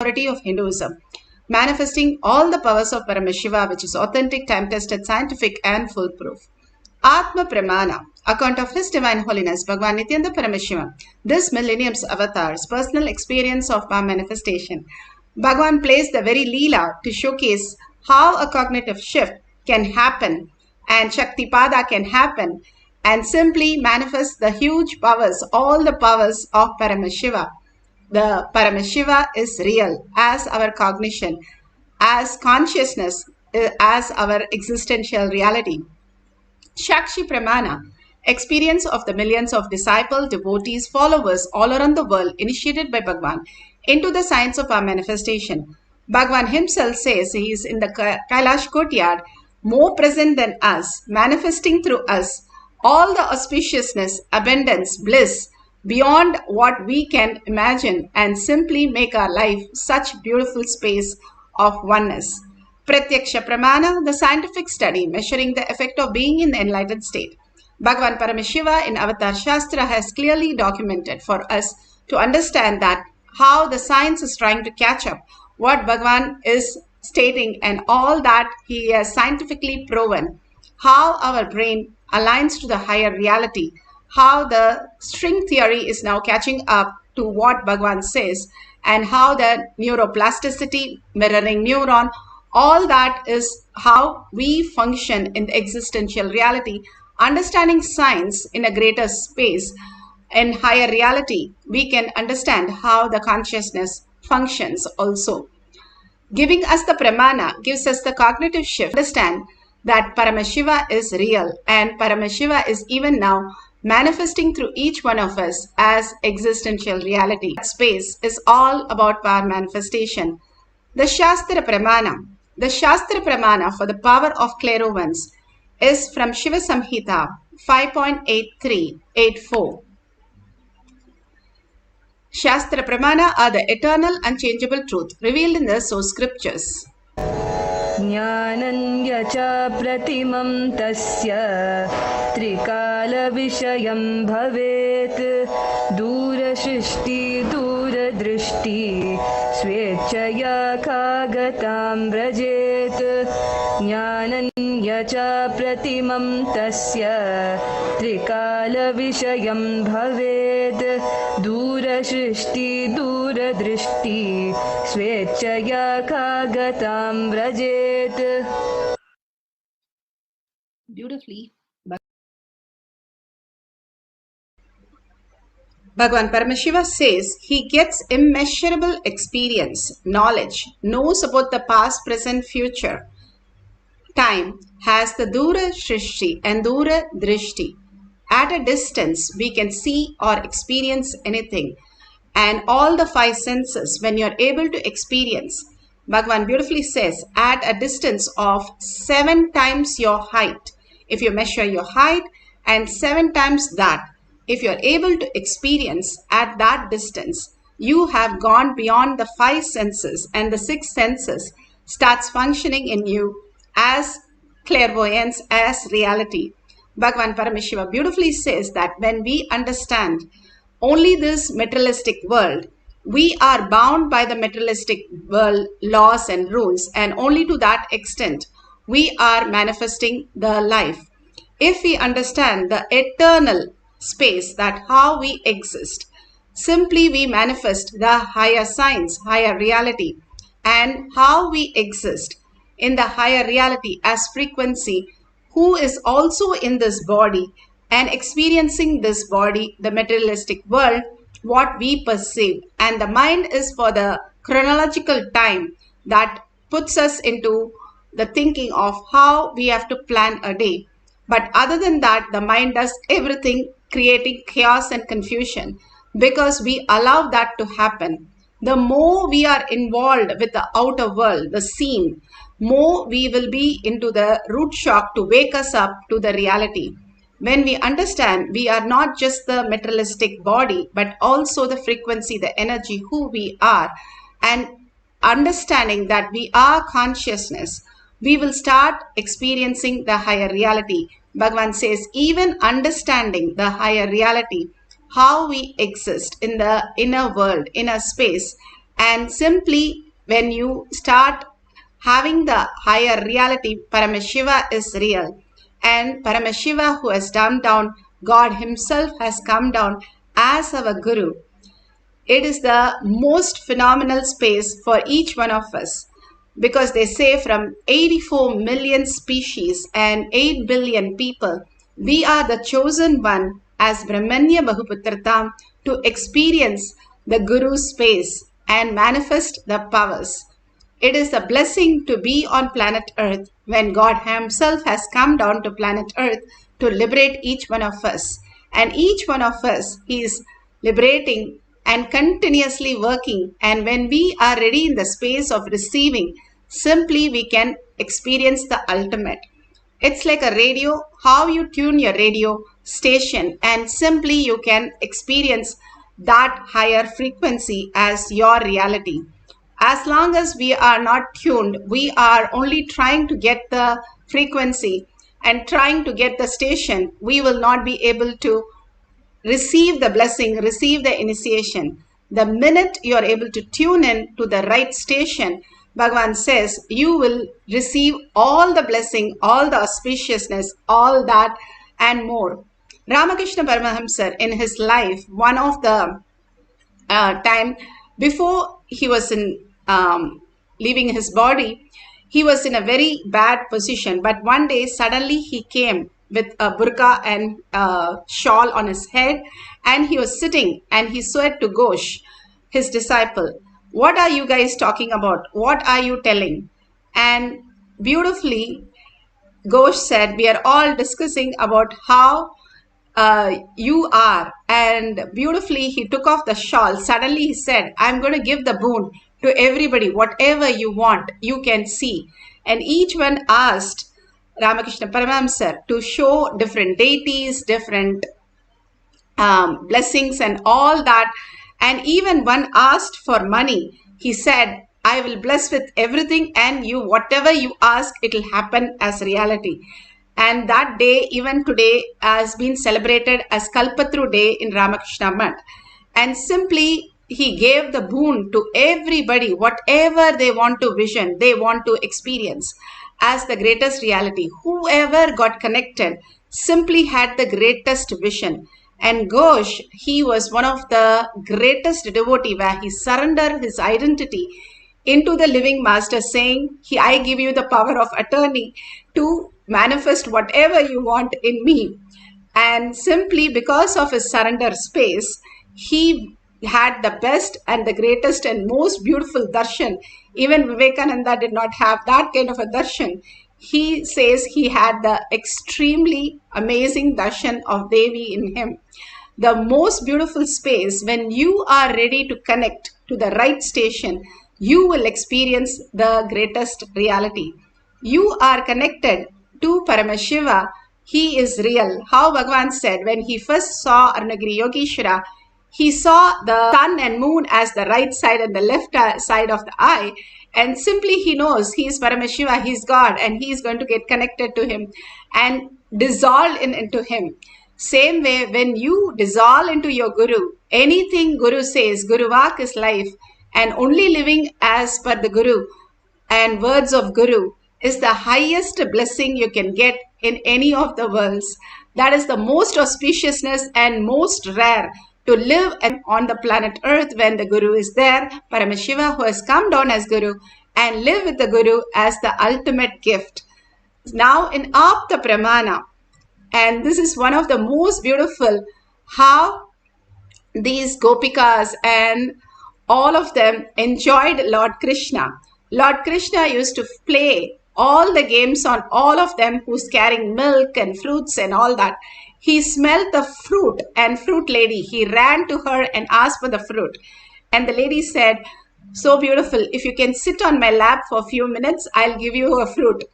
authority of Hinduism, manifesting all the powers of Paramashiva, which is authentic, time-tested, scientific, and foolproof. Atma Pramana, account of His Divine Holiness Bhagavan Nithyananda Paramashivam, this millennium's avatar's personal experience of power manifestation. Bhagavan plays the very Leela to showcase how a cognitive shift can happen and Shaktipada can happen and simply manifest the huge powers, all the powers of Paramashiva. The Paramashiva is real as our cognition, as consciousness, as our existential reality. Shakshi Pramana, experience of the millions of disciples, devotees, followers all around the world initiated by Bhagavan into the science of our manifestation. Bhagavan himself says he is in the Kailash courtyard, more present than us, manifesting through us all the auspiciousness, abundance, bliss, beyond what we can imagine, and simply make our life such beautiful space of oneness. Pratyaksha Pramana, the scientific study measuring the effect of being in the enlightened state. Bhagavan Paramashiva in Avatar Shastra has clearly documented for us to understand that how the science is trying to catch up what Bhagavan is stating and all that he has scientifically proven, how our brain aligns to the higher reality, how the string theory is now catching up to what Bhagavan says, and how the neuroplasticity, mirroring neuron, all that is how we function in the existential reality. Understanding science in a greater space, in higher reality, we can understand how the consciousness functions also. Giving us the pramana gives us the cognitive shift to understand that Paramashiva is real and Paramashiva is even now manifesting through each one of us as existential reality. That space is all about power manifestation. The Shastra Pramana for the power of clairvoyance is from Shiva Samhita 5.8384. Shastra Pramana are the eternal, unchangeable truth revealed in the source scriptures. Jnananya cha pratimam tasya trikala vishayam bhavet dura shrishti dura drishti swechaya kagatam vrajet. Jnananya cha pratimam tasya trikala vishayam bhavet dura shrishti dura drishti swechaya kagatam vrajet. Beautifully, Bhagavan Paramashiva says he gets immeasurable experience, knowledge, knows about the past, present, future. Time has the Dura Shrishti and Dura Drishti. At a distance, we can see or experience anything. And all the five senses, when you are able to experience, Bhagavan beautifully says, at a distance of 7 times your height, if you measure your height, and 7 times that, if you are able to experience at that distance, you have gone beyond the 5 senses and the 6 senses starts functioning in you as clairvoyance, as reality. Bhagavan Paramashiva beautifully says that when we understand only this materialistic world, we are bound by the materialistic world laws and rules, and only to that extent we are manifesting the life. If we understand the eternal space, that how we exist, simply we manifest the higher science, higher reality, and how we exist in the higher reality as frequency, who is also in this body and experiencing this body, the materialistic world, what we perceive. And the mind is for the chronological time that puts us into the thinking of how we have to plan a day. But other than that, the mind does everything, creating chaos and confusion, because we allow that to happen. The more we are involved with the outer world, the scene, more we will be into the root shock to wake us up to the reality. When we understand we are not just the materialistic body, but also the frequency, the energy, who we are, and understanding that we are consciousness, we will start experiencing the higher reality. Bhagavan says, even understanding the higher reality, how we exist in the inner world, inner space, And simply when you start having the higher reality, Paramashiva is real. And Paramashiva, who has come down, God himself has come down as our Guru. It is the most phenomenal space for each one of us, because they say from 84 million species and 8 billion people, we are the chosen one as Brahmanya Bahuputratam to experience the Guru space and manifest the powers. It is a blessing to be on planet Earth when God himself has come down to planet Earth to liberate each one of us. And each one of us, he is liberating and continuously working. And when we are ready in the space of receiving, simply we can experience the ultimate. It's like a radio, how you tune your radio station, and simply you can experience that higher frequency as your reality. As long as we are not tuned, we are only trying to get the frequency and trying to get the station, we will not be able to receive the blessing, receive the initiation. The minute you are able to tune in to the right station, Bhagavan says, you will receive all the blessing, all the auspiciousness, all that and more. Ramakrishna Paramahamsa in his life, one of the time before he was in leaving his body, he was in a very bad position. But one day suddenly he came with a burqa and a shawl on his head, and he was sitting and he said to Ghosh, his disciple, what are you guys talking about? What are you telling? And beautifully Ghosh said, we are all discussing about how you are. And beautifully he took off the shawl. Suddenly he said, I'm going to give the boon to everybody. Whatever you want, you can see. And each one asked Ramakrishna Paramahamsa to show different deities, different blessings and all that. And even one asked for money. He said, I will bless with everything, and you, whatever you ask, it will happen as reality. And that day, even today, has been celebrated as Kalpatru Day in Ramakrishna Math. And simply, he gave the boon to everybody, whatever they want to vision, they want to experience as the greatest reality. Whoever got connected simply had the greatest vision. And Ghosh, he was one of the greatest devotee where he surrendered his identity into the living master, saying, I give you the power of attorney to manifest whatever you want in me. And simply because of his surrender space, he had the best and the greatest and most beautiful darshan. Even Vivekananda did not have that kind of a darshan. He says he had the extremely amazing darshan of Devi in him. The most beautiful space, when you are ready to connect to the right station, you will experience the greatest reality. You are connected to Paramashiva. He is real. How Bhagavan said, when he first saw Arunagiri Yogeshwara, he saw the sun and moon as the right side and the left side of the eye. And simply he knows he is Paramashiva, he is God, and he is going to get connected to him and dissolve into him. Same way, when you dissolve into your Guru, anything Guru says, Guru Vak is life, and only living as per the Guru and words of Guru is the highest blessing you can get in any of the worlds. That is the most auspiciousness and most rare to live on the planet Earth when the Guru is there, Paramashiva, who has come down as Guru, and live with the Guru as the ultimate gift. Now in Apta Pramana, and this is one of the most beautiful, how these Gopikas and all of them enjoyed Lord Krishna. Lord Krishna used to play all the games on all of them who's carrying milk and fruits and all that. He smelled the fruit and fruit lady. He ran to her and asked for the fruit. And the lady said, so beautiful, if you can sit on my lap for a few minutes, I'll give you a fruit.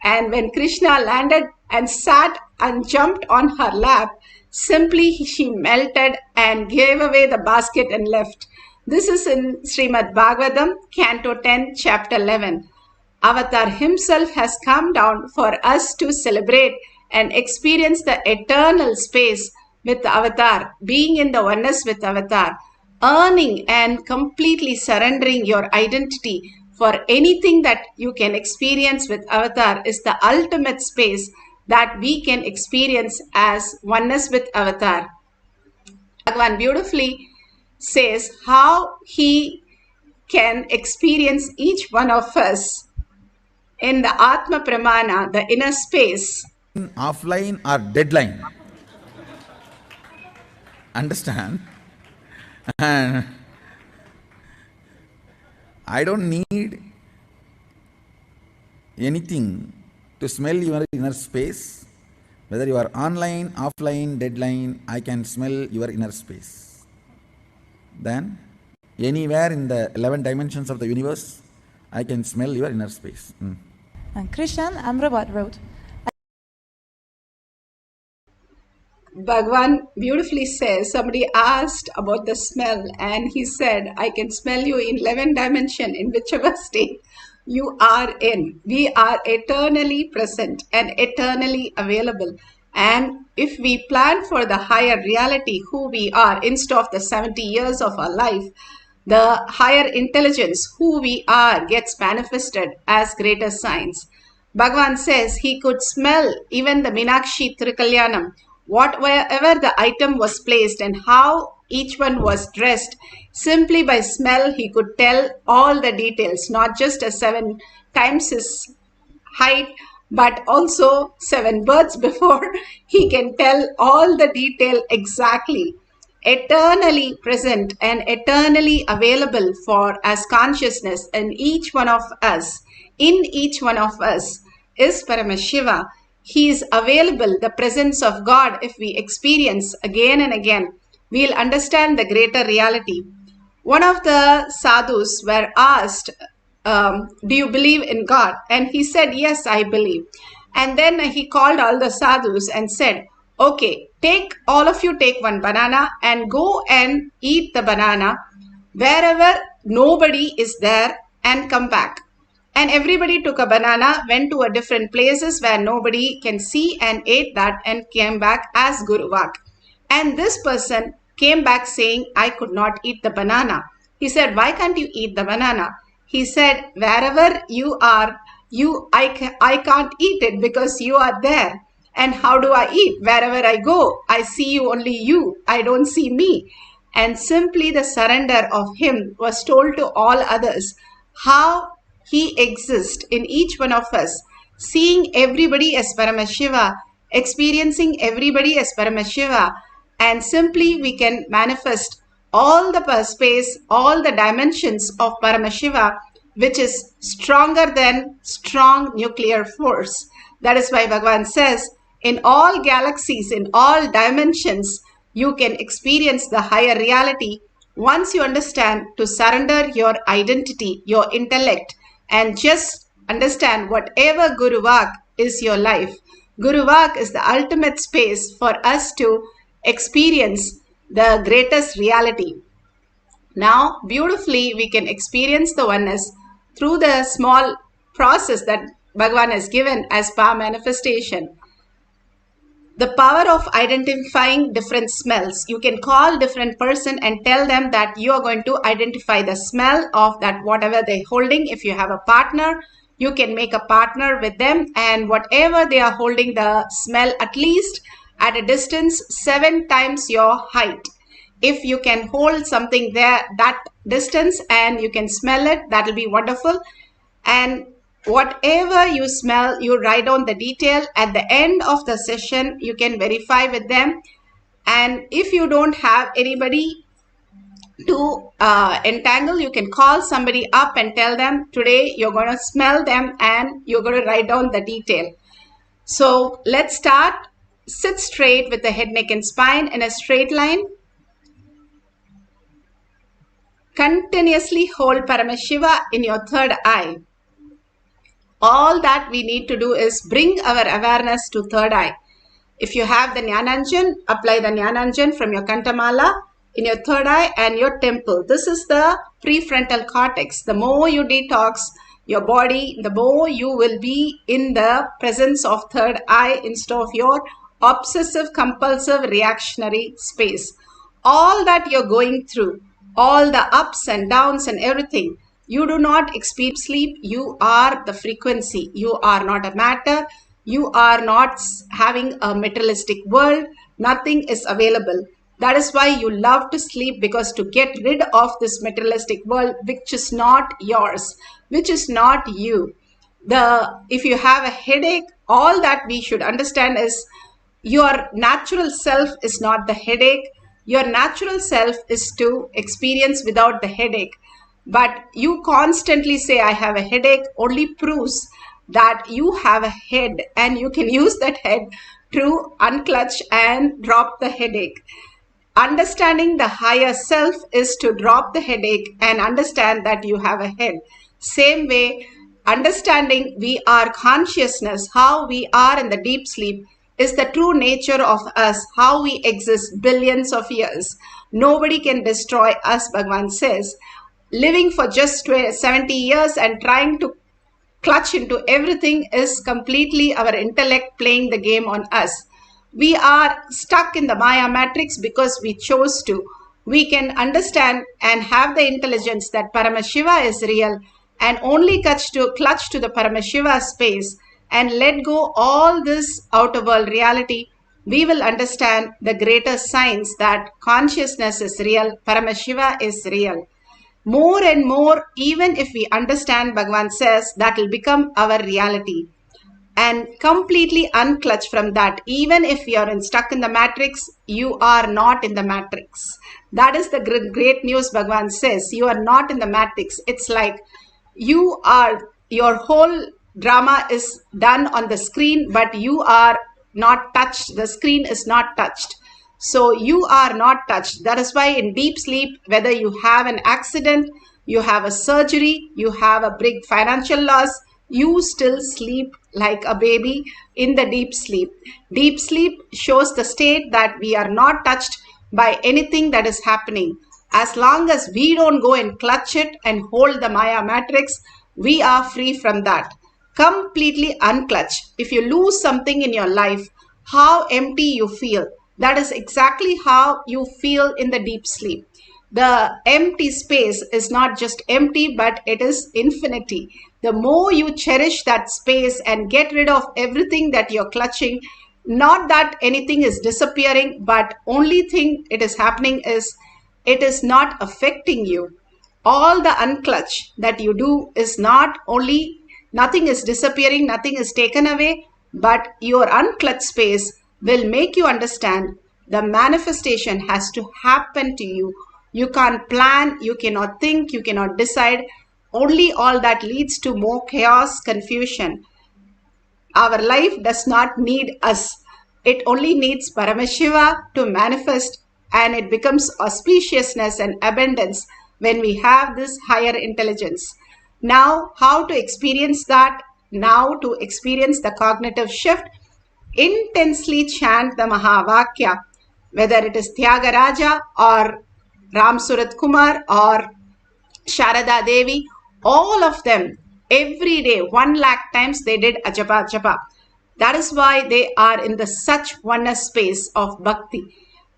And when Krishna landed and sat and jumped on her lap, simply she melted and gave away the basket and left. This is in Srimad Bhagavatam, Canto 10, Chapter 11. Avatar himself has come down for us to celebrate and experience the eternal space with the Avatar, being in the oneness with Avatar. earning and completely surrendering your identity for anything that you can experience with Avatar is the ultimate space that we can experience as oneness with Avatar. Bhagavan beautifully says how he can experience each one of us in the Atma Pramana, the inner space. Offline or deadline. Understand? And I don't need anything to smell your inner space. Whether you are online, offline, deadline, I can smell your inner space. Then, anywhere in the 11 dimensions of the universe, I can smell your inner space. And Krishan Amrabat wrote, Bhagwan beautifully says, somebody asked about the smell and he said, I can smell you in 11 dimension in whichever state you are in. We are eternally present and eternally available. And if we plan for the higher reality, who we are, instead of the 70 years of our life, the higher intelligence, who we are, gets manifested as greater signs. Bhagavan says he could smell even the Meenakshi Trikalyanam, wherever the item was placed and how each one was dressed. Simply by smell, he could tell all the details, not just a 7 times his height, but also 7 births before. He can tell all the detail exactly. Eternally present and eternally available for as consciousness in each one of us, is Paramashiva. He is available, the presence of God. If we experience again and again, we'll understand the greater reality. One of the sadhus were asked, do you believe in God? And he said, yes, I believe. And then he called all the sadhus and said, okay, all of you take one banana and go and eat the banana wherever nobody is there and come back. And everybody took a banana, went to a different places where nobody can see and ate that and came back as Guru Vak. And this person came back saying, I could not eat the banana. He said, why can't you eat the banana? He said, wherever you are, I can't eat it because you are there. And how do I eat? Wherever I go, I see you, only you. I don't see me. And simply the surrender of him was told to all others how he exists in each one of us, seeing everybody as Paramashiva, experiencing everybody as Paramashiva, and simply we can manifest all the space, all the dimensions of Paramashiva, which is stronger than strong nuclear force. That is why Bhagavan says, in all galaxies, in all dimensions, you can experience the higher reality once you understand to surrender your identity, your intellect, and just understand whatever Guru Vak is your life. Guru Vak is the ultimate space for us to experience the greatest reality. Now, beautifully, we can experience the oneness through the small process that Bhagavan has given as power manifestation. The power of identifying different smells. You can call different person and tell them that you are going to identify the smell of that whatever they're holding. If you have a partner, you can make a partner with them, and whatever they are holding, the smell at least at a distance 7 times your height. If you can hold something there that distance and you can smell it, that will be wonderful. And whatever you smell, you write down the detail. At the end of the session, you can verify with them. And if you don't have anybody to entangle, you can call somebody up and tell them, today you're going to smell them and you're going to write down the detail. So let's start. Sit straight with the head, neck and spine in a straight line. Continuously hold Paramashiva in your third eye. All that we need to do is bring our awareness to third eye. If you have the Jnananjan, apply the Jnananjan from your Kantamala in your third eye and your temple. This is the prefrontal cortex. The more you detox your body, the more you will be in the presence of third eye instead of your obsessive compulsive reactionary space. All that you're going through, all the ups and downs and everything. You do not experience sleep. You are the frequency. You are not a matter. You are not having a materialistic world. Nothing is available. That is why you love to sleep, because to get rid of this materialistic world which is not yours, which is not you. If you have a headache, all that we should understand is your natural self is not the headache. Your natural self is to experience without the headache. But you constantly say, I have a headache, only proves that you have a head, and you can use that head to unclutch and drop the headache. Understanding the higher self is to drop the headache and understand that you have a head. Same way, understanding we are consciousness, how we are in the deep sleep, is the true nature of us, how we exist billions of years. Nobody can destroy us, Bhagavan says. Living for just 70 years and trying to clutch into everything is completely our intellect playing the game on us. We are stuck in the Maya matrix because we chose to. We can understand and have the intelligence that Paramashiva is real, and only clutch to the Paramashiva space and let go all this outer world reality. We will understand the greater science that consciousness is real, Paramashiva is real. More and more, even if we understand, Bhagavan says, that will become our reality. And completely unclutch from that. Even if you are stuck in the matrix, you are not in the matrix. That is the great news. Bhagavan says you are not in the matrix. It's like your whole drama is done on the screen, but you are not touched. The screen is not touched. So you are not touched. That is why in deep sleep, whether you have an accident, you have a surgery, you have a big financial loss, you still sleep like a baby in the deep sleep. Deep sleep shows the state that we are not touched by anything that is happening. As long as we don't go and clutch it and hold the Maya matrix, we are free from that. Completely unclutch. If you lose something in your life, how empty you feel. That is exactly how you feel in the deep sleep. The empty space is not just empty, but it is infinity. The more you cherish that space and get rid of everything that you're clutching, not that anything is disappearing, but only thing it is happening is it is not affecting you. All the unclutch that you do is not only, nothing is disappearing, nothing is taken away, but your unclutched space will make you understand the manifestation has to happen to you. You can't plan, you cannot think, you cannot decide. Only all that leads to more chaos, confusion. Our life does not need us. It only needs Paramashiva to manifest, and it becomes auspiciousness and abundance when we have this higher intelligence. Now, how to experience that? Now, to experience the cognitive shift, intensely chant the Mahavakya, whether it is Tyagaraja or Ram Surat Kumar or Sharada Devi, all of them, every day, 1,00,000 times they did Ajapa Japa. That is why they are in the such oneness space of bhakti.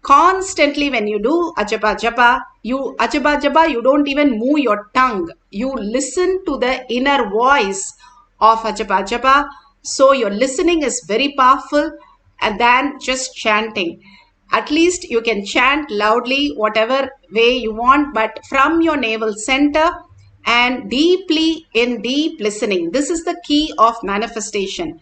Constantly when you do Ajapa Japa, you don't even move your tongue. You listen to the inner voice of Ajapa Japa. So your listening is very powerful than just chanting. At least you can chant loudly, whatever way you want, but from your navel center and deeply in deep listening. This is the key of manifestation.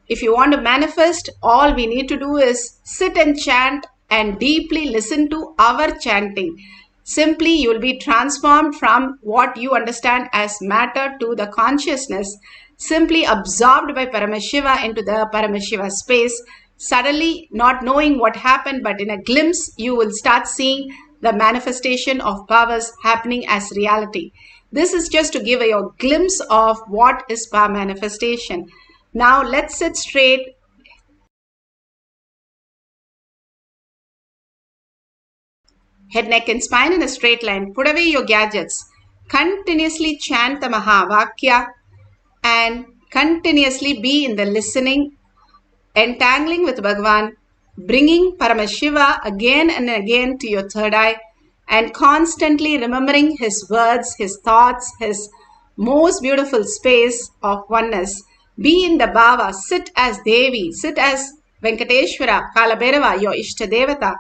If you want to manifest, all we need to do is sit and chant and deeply listen to our chanting. Simply, you will be transformed from what you understand as matter to the consciousness, simply absorbed by Paramashiva into the Paramashiva space. Suddenly, not knowing what happened, but in a glimpse, you will start seeing the manifestation of powers happening as reality. This is just to give you a glimpse of what is power manifestation. Now, let's sit straight. Head, neck and spine in a straight line. Put away your gadgets. Continuously chant the Mahavakya and continuously be in the listening, entangling with Bhagavan, bringing Paramashiva again and again to your third eye, and constantly remembering his words, his thoughts, his most beautiful space of oneness. Be in the bhava, sit as Devi, sit as Venkateshwara, Kalabhairava, your Ishta Devata,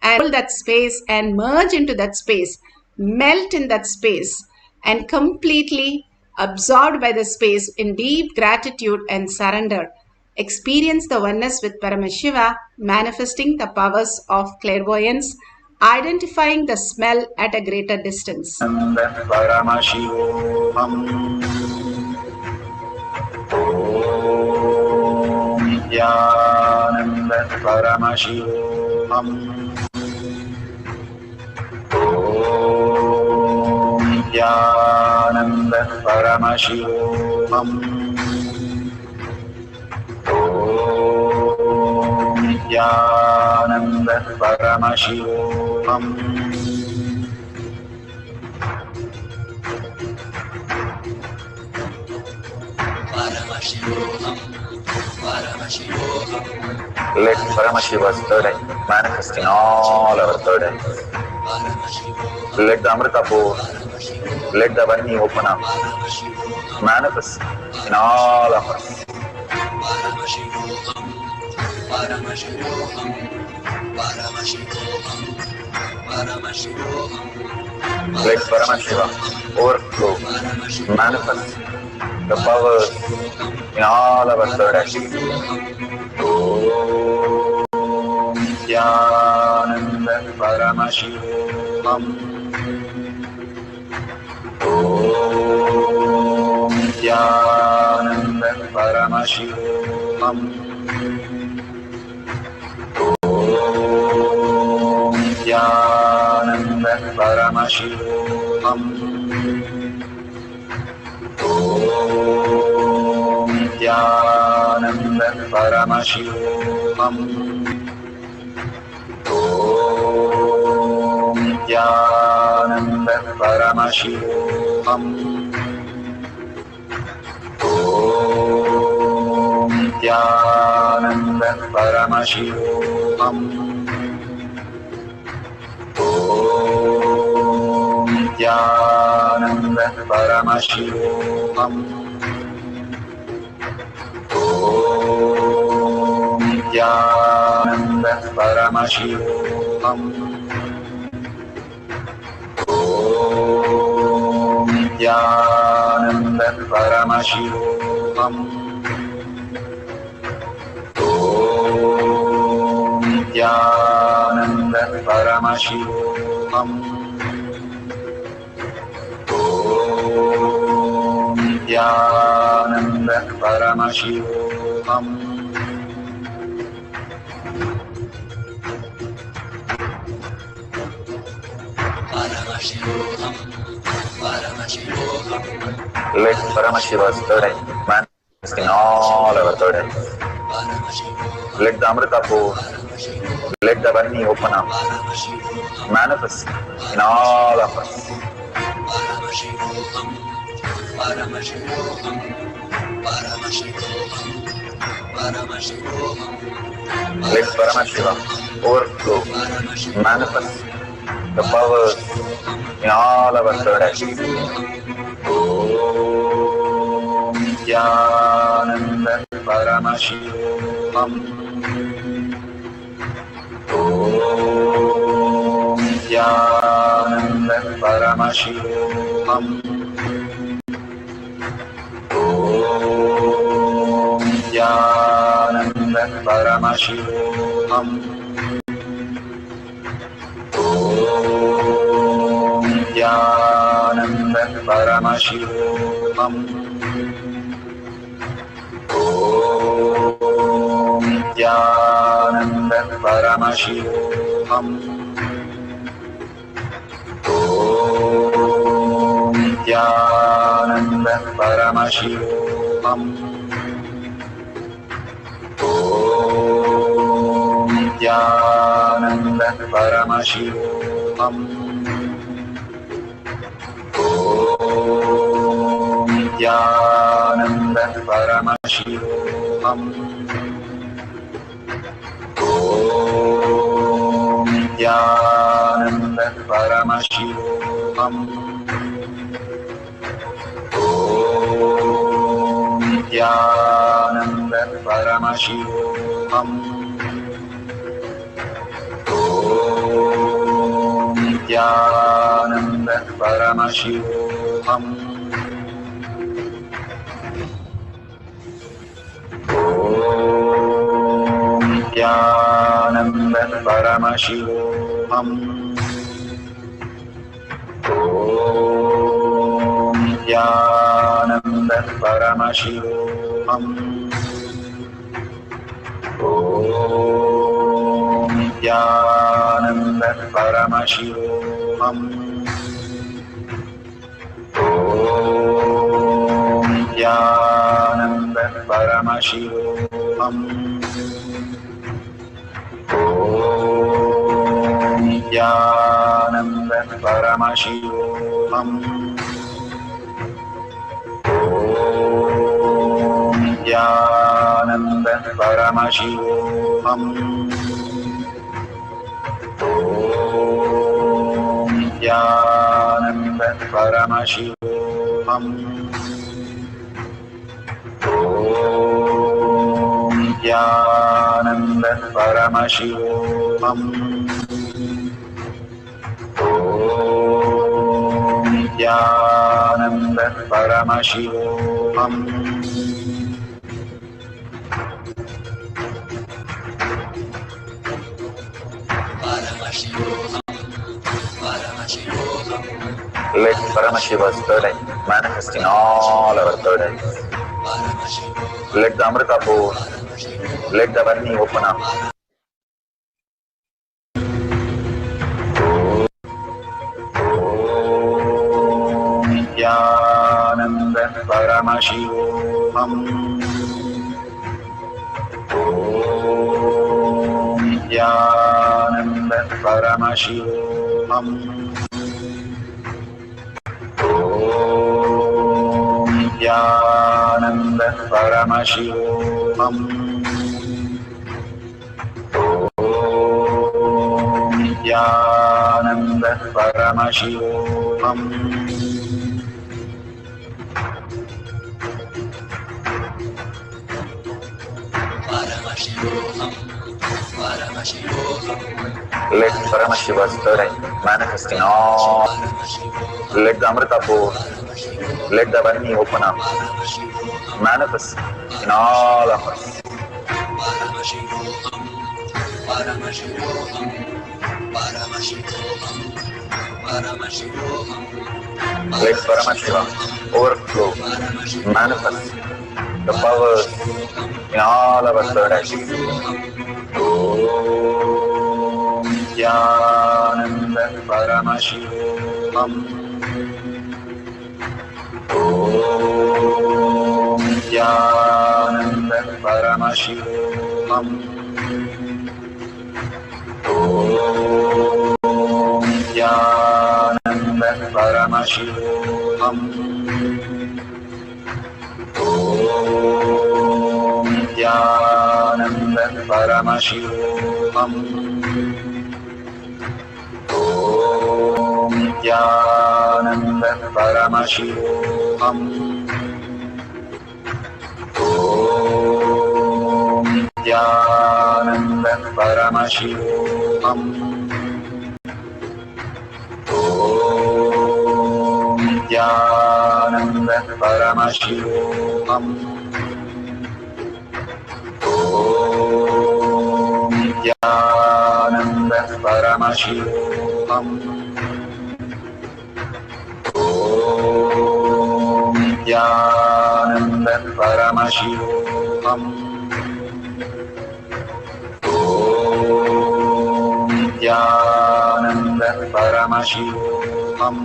and hold that space and merge into that space, melt in that space, and completely absorbed by the space in deep gratitude and surrender. Experience the oneness with Paramashiva, manifesting the powers of clairvoyance, identifying the smell at a greater distance. Paramashivoham. Om Nithyananda Paramashivam. Om Nithyananda Paramashivam. Om Nithyananda Paramashivam. Let Paramashiva's third eye manifest in all our third eyes. Let the Amrita pour, let the Varni open up, manifest in all of us. Let Paramashiva overflow, manifest the powers in all our third eyes. Om Nithyananda Paramashivoham. Om Nithyananda Paramashivoham. Om Nithyananda Paramashivoham. Om Nithyananda Paramashivoham. Om Nithyananda Paramashivoham. Om Nithyananda Paramashivoham. Om Nithyananda Paramashivoham. Om Nithyananda Paramashivoham. Om Nithyananda Paramashivoham. Om Nithyananda Paramashivoham. Om Nithyananda Paramashivoham. Let Paramashiva's third eye manifest in all our third eyes. Let the Amrita pour, let the Varni open up, manifest in all of us. Let Paramashiva overflow, manifest the powers in all our third eyes. Om Nithyananda Paramashivoham. Om Nithyananda Paramashivoham. Om Nithyananda Paramashivoham. Om Nithyananda Paramashivoham. Om Nithyananda Paramashivoham. Om Nithyananda Paramashivoham. Om Nithyananda Paramashivoham. Om Nithyananda Paramashivoham. Om Nithyananda Paramashivoham. Nithyananda Paramashivoham. Nithyananda Paramashivoham. Nithyananda Paramashivoham. Nithyananda Paramashivoham. Nithyananda Paramashivoham. Nithyananda Paramashivoham. Nithyananda Paramashivoham. Nithyananda Paramashivoham. Nithyananda Paramashivoham. Nithyananda Paramashivoham. Nithyananda Paramashivoham. Let Paramashiva's third eye manifest in all our third eyes. Let the Amrita pour, let the Varni open up. Nithyananda Paramashivoham. Nithyananda Paramashivoham. Nithyananda Paramashivoham. Nithyananda Paramashivoham. Let Paramashiva's third eye manifest in all. Let the Amrita pour, let the Varni open up. Manifest in all of us. Let Paramashiva overflow, manifest the powers in all our third eyes. Om Nithyananda Paramashivoham. Om Nithyananda Paramashivoham. Om Nithyananda Paramashivoham. Om Nithyananda Paramashivoham. Om Nithyananda Paramashivoham. Om Nithyananda Paramashivoham. Om Nithyananda Paramashivoham. Om Nithyananda Paramashivoham. Om Nithyananda Paramashivoham. Om Nithyananda Paramashivoham.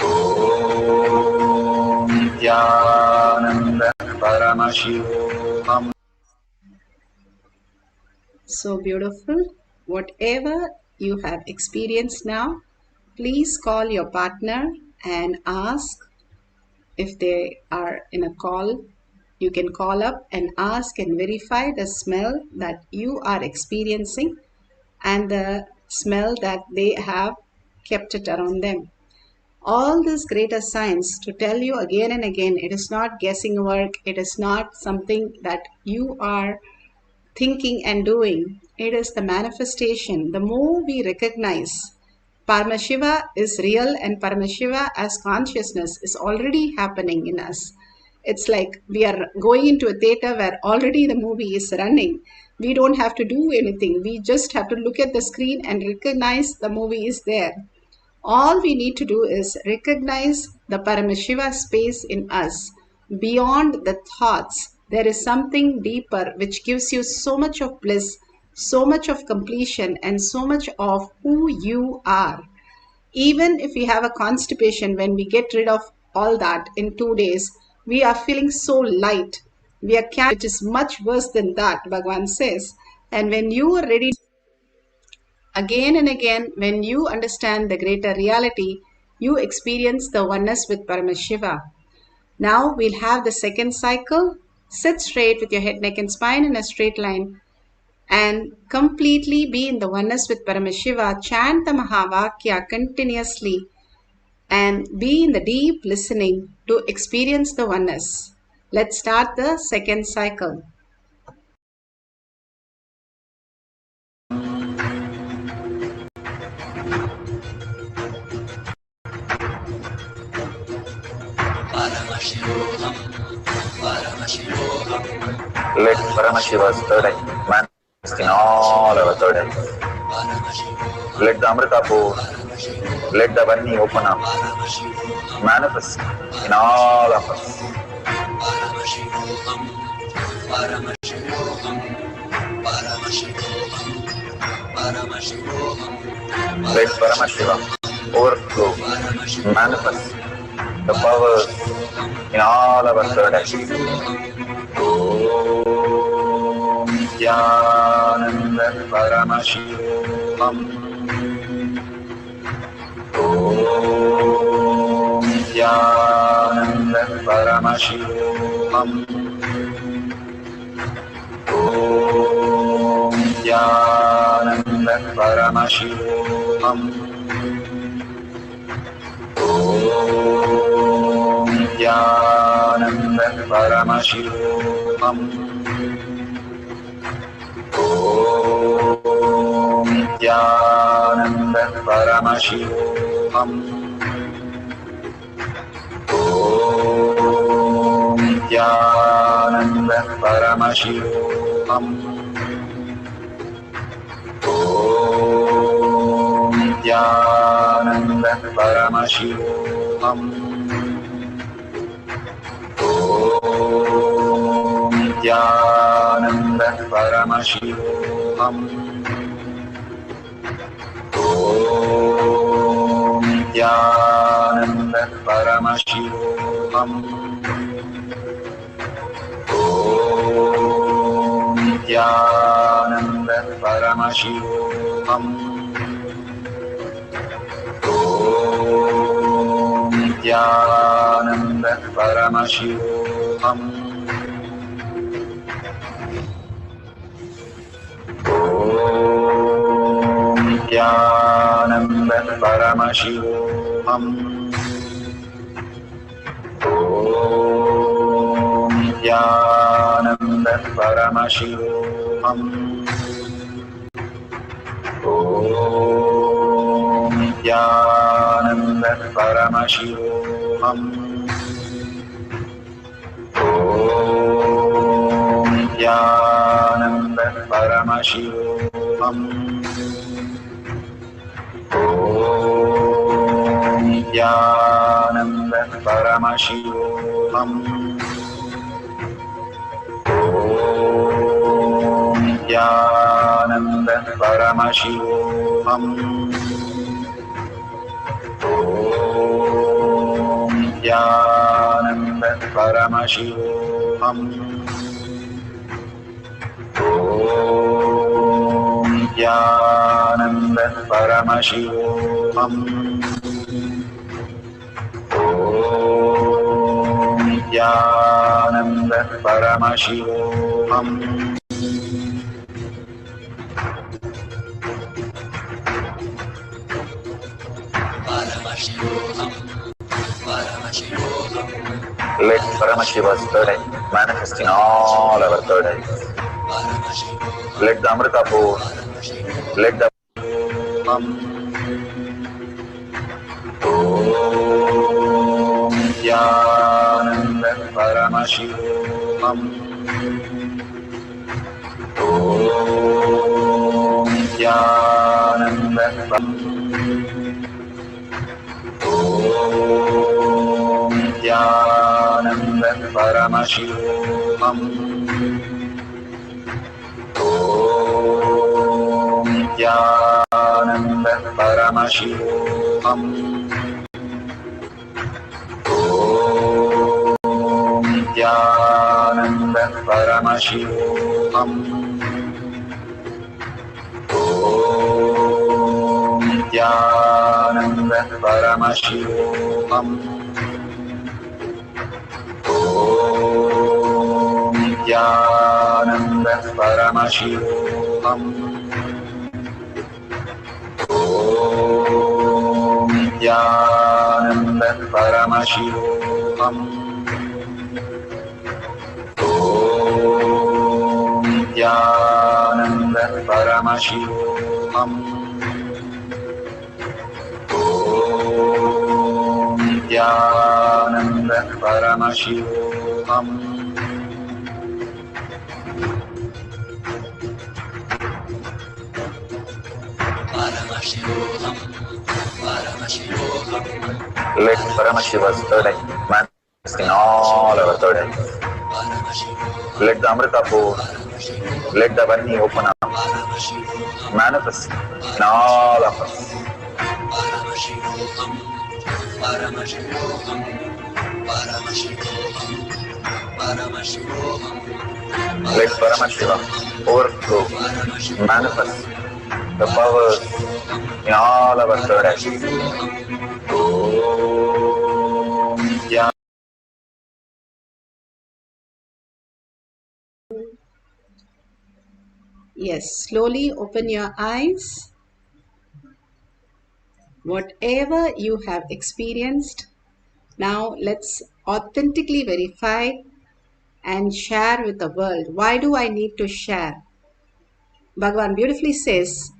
Om Nithyananda Paramashivoham. So beautiful. Whatever you have experienced now, please call your partner and ask if they are in a call. You can call up and ask and verify the smell that you are experiencing and the smell that they have kept it around them. All this greater science to tell you again and again, it is not guessing work, it is not something that you are thinking and doing, it is the manifestation. The more we recognize Paramashiva is real and Paramashiva as consciousness is already happening in us. It's like we are going into a theater where already the movie is running. We don't have to do anything. We just have to look at the screen and recognize the movie is there. All we need to do is recognize the Paramashiva space in us. Beyond the thoughts, there is something deeper which gives you so much of bliss, so much of completion, and so much of who you are. Even if we have a constipation, when we get rid of all that in 2 days, we are feeling so light. We are carrying, which is much worse than that, Bhagavan says. And when you are ready, again and again, when you understand the greater reality, you experience the oneness with Paramashiva. Now we'll have the second cycle. Sit straight with your head, neck and spine in a straight line and completely be in the oneness with Paramashiva. Chant the Mahavakya continuously and be in the deep listening to experience the oneness. Let's start the second cycle. Paramashivoham, Paramashivoham. Let Paramashiva's third eye manifest in all our third eyes. Let the Amrita pour, let the Varni open up, manifest in all of us. Paramashivoham, Paramashivoham, Paramashivoham, Paramashivoham. Let Paramashiva overflow, manifest the powers in all our third eyes. Om Nithyananda Paramashivam. Om Nithyananda Paramashivam. Om Nithyananda Paramashivam. Om Nithyananda Paramashivoham. Om Nithyananda Paramashivoham. Om Nithyananda Paramashivoham. Om Nithyananda Paramashivoham. Om Nithyananda Paramashivoham. Om Nithyananda Paramashivoham. Om Nithyananda Paramashivoham. Om Nithyananda Paramashivoham. Om Nithyananda Paramashivoham. Om Nithyananda Paramashivoham. Om Nithyananda Paramashivoham. Om Nithyananda Paramashivoham. Om Nithyananda Paramashivoham. Om Nithyananda Paramashivoham. Om Nithyananda Paramashivoham. Om Nithyananda Paramashivoham. Om Nithyananda Paramashivoham. Let Paramashiva's third eye manifest in all our third eyes. Let the Amrita pour, let the Om Nithyananda Paramashivam. Om Nithyananda Om Nithyananda Paramashivam. Om Nithyananda Paramashivoham. Om Nithyananda Paramashivoham. Om Nithyananda Paramashivoham. Om Nithyananda Paramashivoham. Om Nithyananda Paramashivoham. Om Nithyananda Paramashivoham. Om Nithyananda Paramashivoham. Paramashivoham, Paramashivoham, Let Paramashiva's third eye manifest in all our third eyes. Let the Amrita pour, let the Varni open up, manifest in all of us. Paramashivoham, Paramashivoham, Paramashivoham, Paramashivoham. Let Paramashiva overflow, manifest the powers in all our third eyes. Om Nithyananda. Yes, slowly open your eyes. Whatever you have experienced, now let's authentically verify and share with the world. Why do I need to share? Bhagavan beautifully says,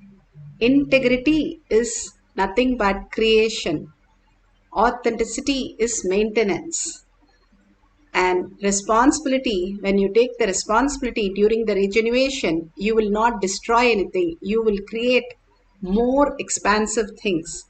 integrity is nothing but creation. Authenticity is maintenance. And responsibility, when you take the responsibility during the regeneration, you will not destroy anything. You will create more expansive things.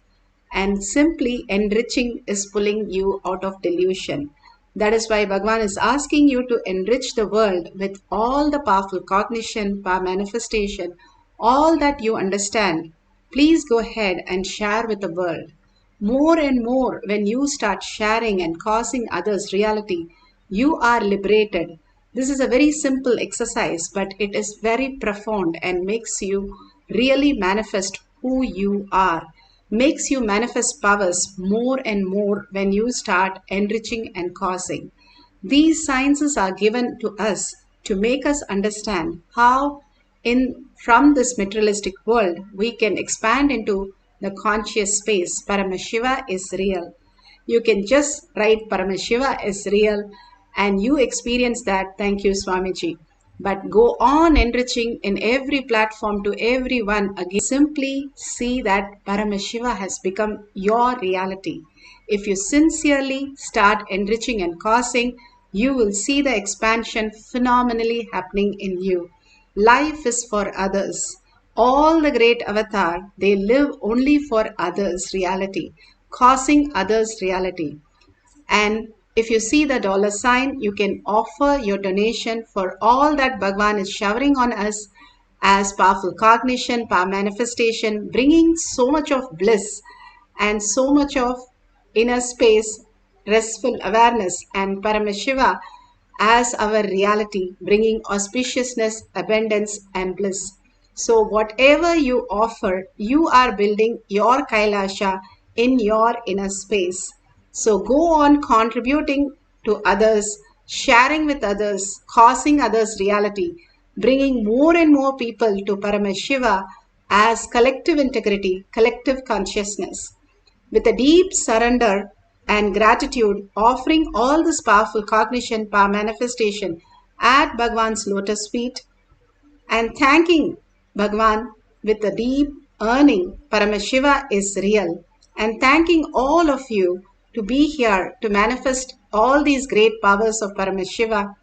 And simply enriching is pulling you out of delusion. That is why Bhagavan is asking you to enrich the world with all the powerful cognition, power manifestation, all that you understand. Please go ahead and share with the world. More and more, when you start sharing and causing others reality, you are liberated. This is a very simple exercise, but it is very profound and makes you really manifest who you are. Makes you manifest powers more and more when you start enriching and causing. These sciences are given to us to make us understand how from this materialistic world we can expand into the conscious space. Paramashiva is real. You can just write Paramashiva is real and you experience that. Thank you, Swamiji. But go on enriching in every platform to everyone. Again, simply see that Paramashiva has become your reality. If you sincerely start enriching and causing, you will see the expansion phenomenally happening in you. Life is for others. All the great avatar, they live only for others' reality, causing others' reality. And if you see the dollar sign, you can offer your donation for all that Bhagavan is showering on us as powerful cognition, power manifestation, bringing so much of bliss and so much of inner space, restful awareness, and Paramashiva as our reality, bringing auspiciousness, abundance, and bliss. So whatever you offer, you are building your Kailasha in your inner space. So go on contributing to others, sharing with others, causing others reality, bringing more and more people to Paramashiva as collective integrity, collective consciousness. With a deep surrender, and gratitude, offering all this powerful cognition, power manifestation at Bhagwan's lotus feet, and thanking Bhagwan with a deep earning. Paramashiva is real. And thanking all of you to be here to manifest all these great powers of Paramashiva.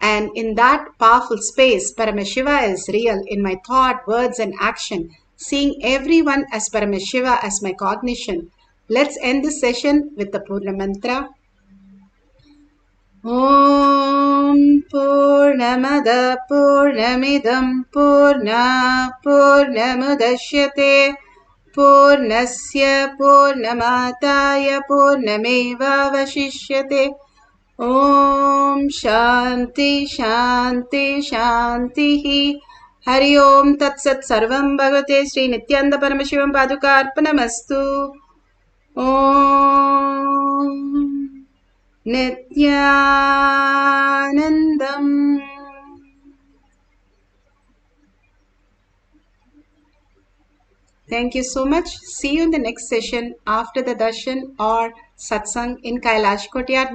And in that powerful space, Paramashiva is real in my thought, words, and action, seeing everyone as Paramashiva as my cognition. Let's end this session with the Purna Mantra. Om Purnamada Purnamidam Purna Purnamudashyate Purnasya Purnamataya Purnameva Vashishyate. Om Shanti Shanti Shanti. Hari Om Tat Sat Sarvam Bhagavate Sri Nithyananda Paramashivam Padukarpanamastu. Om Nithyanandam. Thank you so much. See you in the next session after the darshan or satsang in Kailash Courtyard.